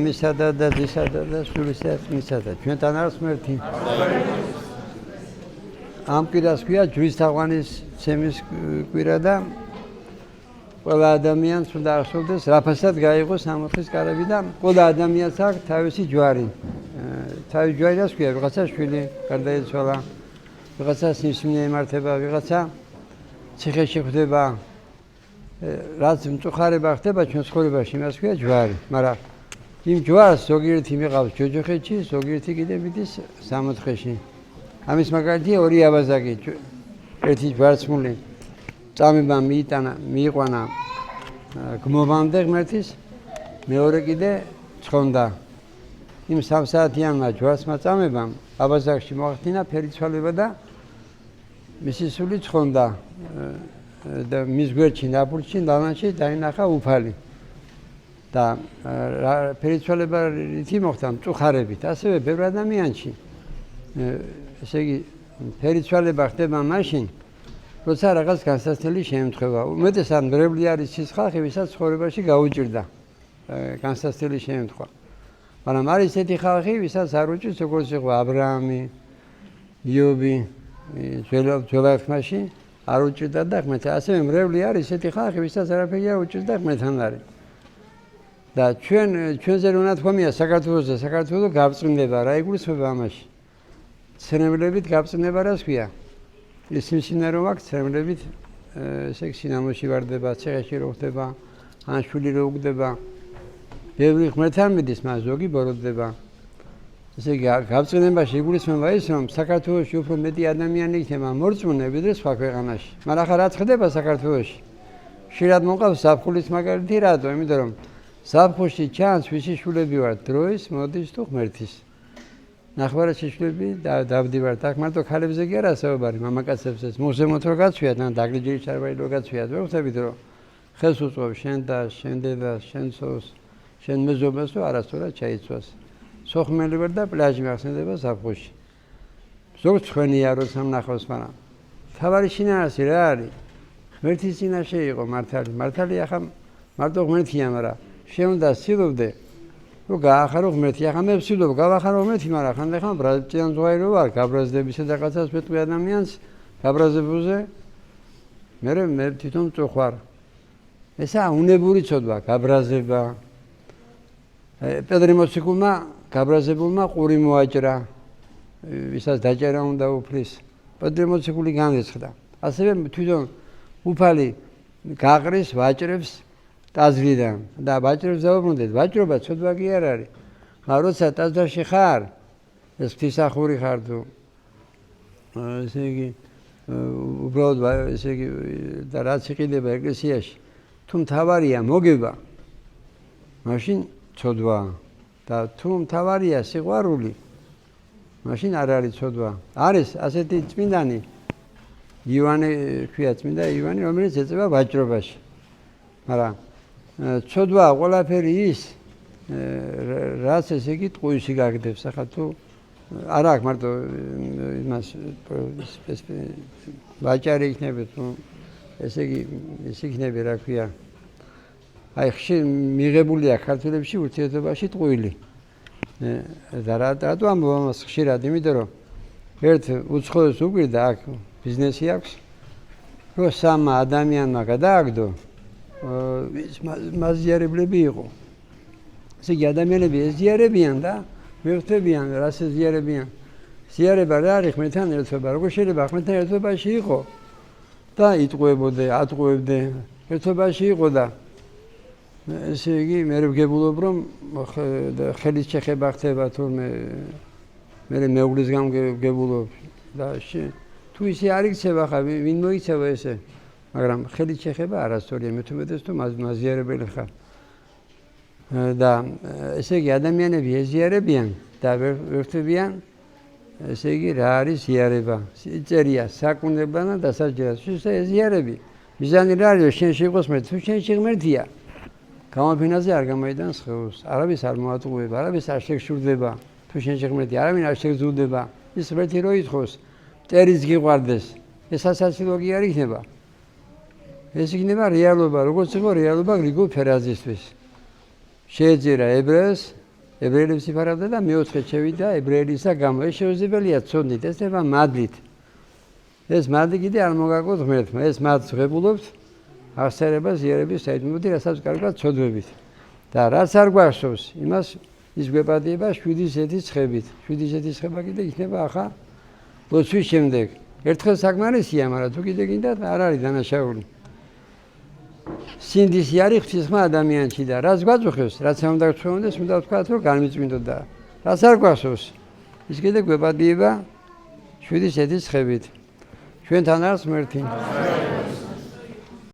მისადა და ძისადა და სულისა მისადა ჩვენთან არის ღმერთი. ამ კვირას ქვია ჯვრის თაყვანის ცემის კვირა და ყველა ადამიანს უნდა ახსოვდეს რაფასად გაიღოს სამოთხის კარები და ყველა ადამიანს აქვს თავისი ჯვარი. თავის ჯვარს ქვია ვიღაცა შვილი გარდაეცვალა, ვიღაცა სიმსივნე ემართება, ვიღაცა ციხეში ხვდება. რაც მწუხარება ხდება ჩვენ ცხოვრებაში, იმას ქვია ჯვარი. მაგრამ იმ ჯვარს ზოგიერთი მიყავს ჯოჯოხეთში, ზოგიერთი კიდე მიდის სამოთხეში. ამის მაგალითია ორი აბაზაკი, ერთი ჯვარცმული წამება მიიყვანა გმობამდე ღმერთის, მეორე კიდე ცხონდა. იმ 3 საათიანმა ჯვარცმა წამებამ აბაზაკში მოახდინა ფერიცვალება და მისი სული ცხონდა და მის გვერდში ნაბურჯში ლანაში დაინახა უფალი. და ფერიცვალება რითი მოხდა? მწუხარებით. ასევე ბევრ ადამიანში ესე იგი ფერიცვალება ხდება მაშინ, როცა რაღაც განსაცდელი შეემთხვევა. უმეტესად მრევლი არის ის ხალხი, ვისაც ცხოვრებაში გაუჭირდა განსაცდელი შეემთხვა. მაგრამ არის ესეთი ხალხი, ვისაც არ უჭირს, როგორც იყო აბრაამი, იობი, ძველ ხმაში არ უჭირდა და ღმერთთან. ასევე მრევლი არის ესეთი ხალხი, ვისაც არაფერი არ უჭირს და ღმერთთან არის. და ჩვენზე რომ ნათქვამია საქართველოს და საქართველოს გაბწყინდება, რა იგულისხმება ამაში? ცრემლებით გაბწყინება რას ქვია? ის სიმსივნე რომ აქვს ცრემლებით ესე იგი სინამოში ვარდება, ციხეში რო ხდება, ან შვილი რო უგდება. ბევრი ღმერთთან მიდის, მას ზოგი ბოროტდება. ესე იგი გაბწყინებაში იგულისხმება ის, რომ საქართველოში უფრო მეტი ადამიანი იქნება მორწმუნე, ვიდრე სხვა ქვეყანაში. მაგრამ ახლა რაც ხდება საქართველოში? ხშირად მომყავს ზაფხულის მაგალითი, რატო? იმიტომ რომ ზაფხულში ჩანს ვისი შვილები ვართ, დროის, მოდის თუ ღმერთის. ნახევარაში შვილები დავდივართ. აქ მარტო ქალებზე კი არა საუბარი, მამაკაცებზეც. მოგზემოთ რო გაცვიათ, ან დაგლიჯერი ჩარვალი რო გაცვიათ, ვერ ხვდებით რომ ხელს უწყობ შენ და შენ დედას, შენ ცოლს, შენ მეზობელს თუ არასწორად ჩაიცვას. სოხმელი ვარ და პლაჟი მახსენდება ზაფხულში. ზოგ ცხენია როცა ნახავს, მაგრამ თავარი შინაარსი რა არის? ღმერთის წინაშე იყო მართალი. მართალი ახლა მარტო ღმერთია, მაგრამ შენ უნდა სცილობდე რომ გაახარო ღმერთი. ახლა მე ვცდილობ გავახარო ღმერთი, მაგრამ ხანდახან ბრაზილიან ზღვარი რო ვარ, გაბრაზდებისა და რაღაცას მეტყვი ადამიანს გაბრაზებულზე მე თვითონ წუხარ. ესაა უნებური ცოდვა, გაბრაზება. პედრე მოციქულმა გაბრაზებულმა ყური მოაჭრა, ვისაც დაჭერა უნდა უფლის. პედრე მოციქული განეცხდა. ასევე თვითონ უფალი გაყრის ვაჭრებს ტაძრიდან და ვაჭრებს დაუბრუნდეთ. ვაჭრობა ცოდვა კი არ არის. მაგრამ როცა ტაძრში ხარ, ეს ღვთისმსახური ხარ თუ ესე იგი უბრალოდ ესე იგი და რაც იყიდება ეკლესიაში, თუ მთავარია მოგება, მაშინ ცოდვა და თუ მთავარია სიყვარული, მაშინ არ არის ცოდვა. არის ასეთი წმინდანი ივანე, ქვია წმინდა ივანე, რომელიც ეწევა ვაჭრობაში. მაგრამ ცოდვა ყველაფერი ის, რაც ესე იგი ტყუისი გაგდებს. ახლა თუ არ აქვს მარტო იმას ვაჭარი იქნება თუ ესე იგი ის იქნება რა ქვია. აი ხშირ მიღებულია ქართველებში ურთიერთობაში ტყუილი. და რატო ამბობ ამას ხშირად? იმიტომ რომ ერთ უცხოეს უგვირდა, აქ ბიზნესი აქვს, რომ 3 ადამიანმა გადააგდო მაზიარებლები იყო. ესე იგი ადამიანები ეზიარებიან და მივხვდებიან რას ეზიარებიან. ზიარება რა არის? ღმერთთან ერთობა. როგორ შეიძლება ღმერთთან ერთობაში იყო და იტყუებოდე, ატყუებდე, ერთობაში იყო და ესე იგი მე ვგებულობ რომ ხელის შეხება ხდება თურმე მე მეუღლის გამგებულობ და თუ ისე არ იქცევა ხა ვინ მოიცევა ესე. მაგრამ ხელის შეხება არასწორია, მე თუმეტეს თუ მაზიარებელი ხარ. და ესე იგი ადამიანები ეზიარებიან და ვერ ხვდებიან ესე იგი რა არის ზიარება. წერია საკუნებლანა დასაჯერა. შენ ეზიარები. მიზანი რა არის? შენში იყოს ღმერთი. თუ შენში ღმერთია, გამოფენაზე არ გამოიტანს ხვევს. არავის არ მოატყუება, არავის არ შეგშურდება. თუ შენში ღმერთია, არავინ არ შეგზუდება. ის ღმერთი რო ითხოვს, წერის გიყვარდეს. ეს სასაცილო კი არ იქნება. ეს იქნება რეალობა, როგორც იყო რეალობა გრიგოლ ფერაძისთვის. შეეძირა ებრაელს ებრაელებს იფარავდა და მეოთხე შევიდა ებრაელისა გამო. ეს შეუძლებელია ცოდნით, ეს ნება მადლით. ეს მადლი კიდე არ მოგაგოთ ღმერთმა. ეს მადლს ვღებულობთ აღსარებას იერების საიდუმლოდი, რასაც კარგად ცოდვებით. და რაც არ გვახსოვს, იმას ის გვეპატიება 7 ზეთის ცხებით. 7 ზეთის ცხება კიდე იქნება ახლა ლოცვის შემდეგ. ერთხელ საკმარისია, მაგრამ თუ კიდე გინდათ არ არის დანაშაული. სინდისი არის ღვთისხმა ადამიანში და რაც გვაწუხებს, რაც არ უნდა გწვევდეს, უნდა ვთქვათ, რომ განმიწმინდოდა. რაც არ გვახსოვს, ის კიდე გვეპატიება 7 ზეთის ცხებით. ჩვენთან არის ღმერთი.